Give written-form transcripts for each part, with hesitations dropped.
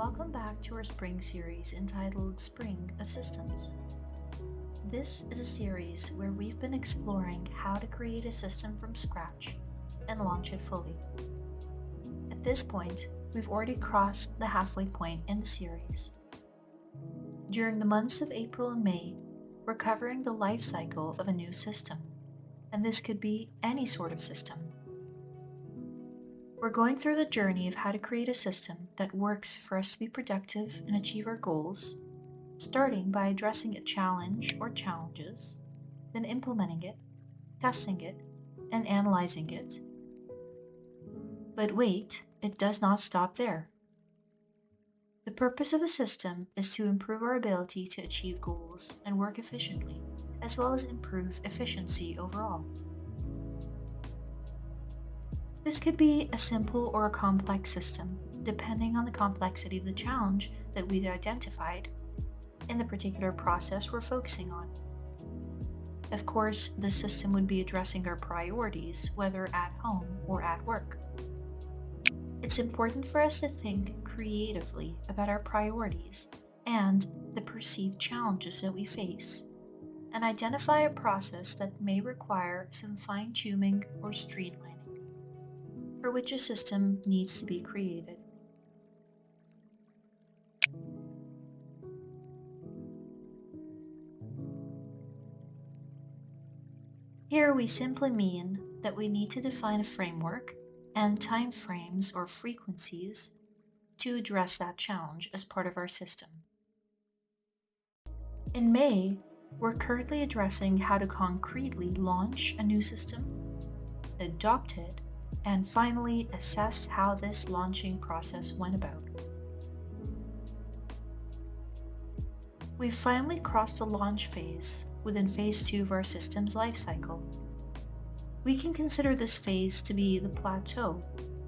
Welcome back to our spring series entitled Spring of Systems. This is a series where we've been exploring how to create a system from scratch and launch it fully. At this point, we've already crossed the halfway point in the series. During the months of April and May, we're covering the life cycle of a new system, and this could be any sort of system. We're going through the journey of how to create a system that works for us to be productive and achieve our goals, starting by addressing a challenge or challenges, then implementing it, testing it, and analyzing it. But wait, it does not stop there. The purpose of a system is to improve our ability to achieve goals and work efficiently, as well as improve efficiency overall. This could be a simple or a complex system, depending on the complexity of the challenge that we've identified in the particular process we're focusing on. Of course, the system would be addressing our priorities, whether at home or at work. It's important for us to think creatively about our priorities and the perceived challenges that we face, and identify a process that may require some fine-tuning or streamlining, for which a system needs to be created. Here we simply mean that we need to define a framework and time frames or frequencies to address that challenge as part of our system. In May, we're currently addressing how to concretely launch a new system, adopt it, and finally assess how this launching process went about. We've finally crossed the launch phase within phase 2 of our system's life cycle. We can consider this phase to be the plateau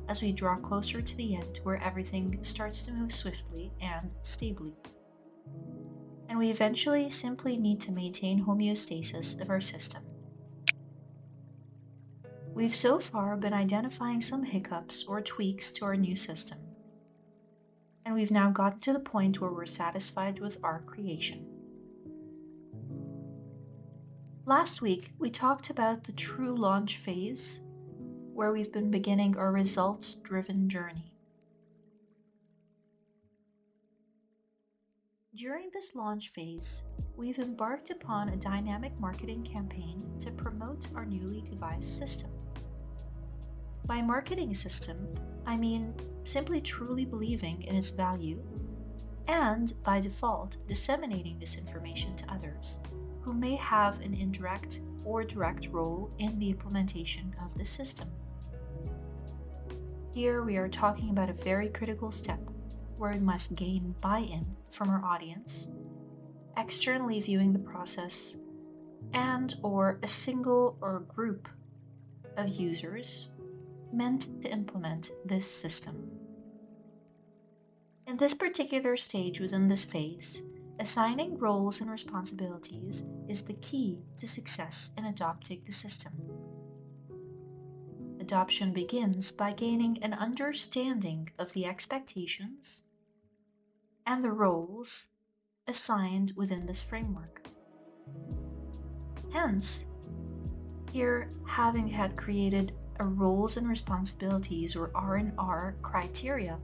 as we draw closer to the end where everything starts to move swiftly and stably. And we eventually simply need to maintain homeostasis of our system. We've so far been identifying some hiccups or tweaks to our new system, and we've now gotten to the point where we're satisfied with our creation. Last week, we talked about the true launch phase, where we've been beginning our results-driven journey. During this launch phase, we've embarked upon a dynamic marketing campaign to promote our newly devised system. By marketing a system, I mean simply truly believing in its value, and by default, disseminating this information to others who may have an indirect or direct role in the implementation of the system. Here we are talking about a very critical step where we must gain buy-in from our audience, externally viewing the process, and or a single or group of users meant to implement this system. In this particular stage within this phase, assigning roles and responsibilities is the key to success in adopting the system. Adoption begins by gaining an understanding of the expectations and the roles assigned within this framework. Hence, here having had created a roles and responsibilities or R&R criteria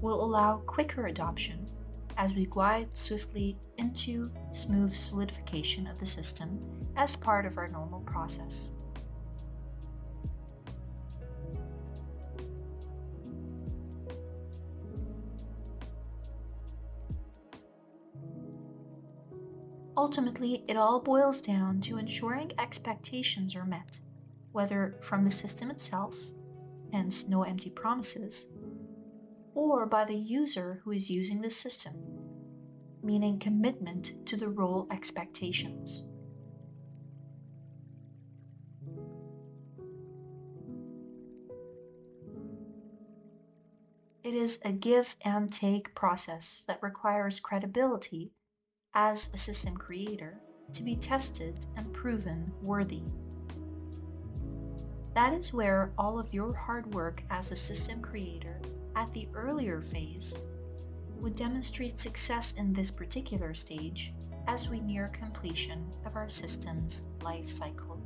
will allow quicker adoption as we glide swiftly into smooth solidification of the system as part of our normal process. Ultimately, it all boils down to ensuring expectations are met, whether from the system itself, hence no empty promises, or by the user who is using the system, meaning commitment to the role expectations. It is a give and take process that requires credibility as a system creator to be tested and proven worthy. That is where all of your hard work as a system creator at the earlier phase would demonstrate success in this particular stage as we near completion of our system's life cycle.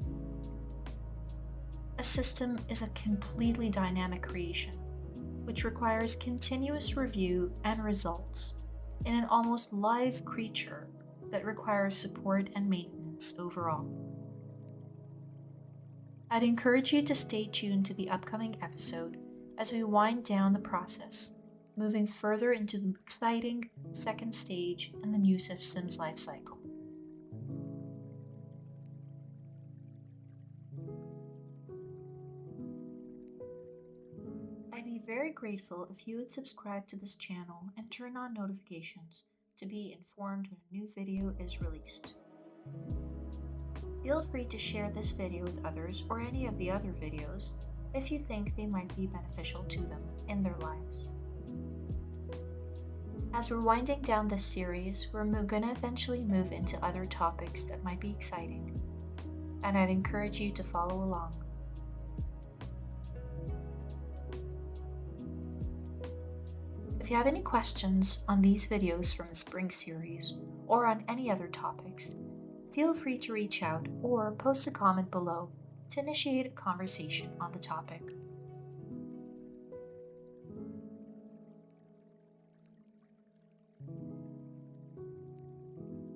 A system is a completely dynamic creation, which requires continuous review and results in an almost live creature that requires support and maintenance overall. I'd encourage you to stay tuned to the upcoming episode as we wind down the process, moving further into the exciting second stage in the new system's life cycle. I'd be very grateful if you would subscribe to this channel and turn on notifications to be informed when a new video is released. Feel free to share this video with others or any of the other videos if you think they might be beneficial to them in their lives. As we're winding down this series, we're going to eventually move into other topics that might be exciting, and I'd encourage you to follow along. If you have any questions on these videos from the spring series or on any other topics, feel free to reach out or post a comment below to initiate a conversation on the topic.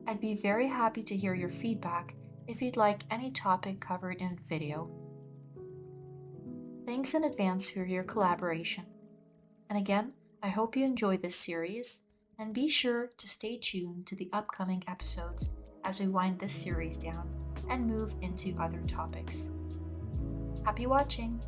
I'd be very happy to hear your feedback if you'd like any topic covered in video. Thanks in advance for your collaboration. And again, I hope you enjoy this series, and be sure to stay tuned to the upcoming episodes as we wind this series down and move into other topics. Happy watching!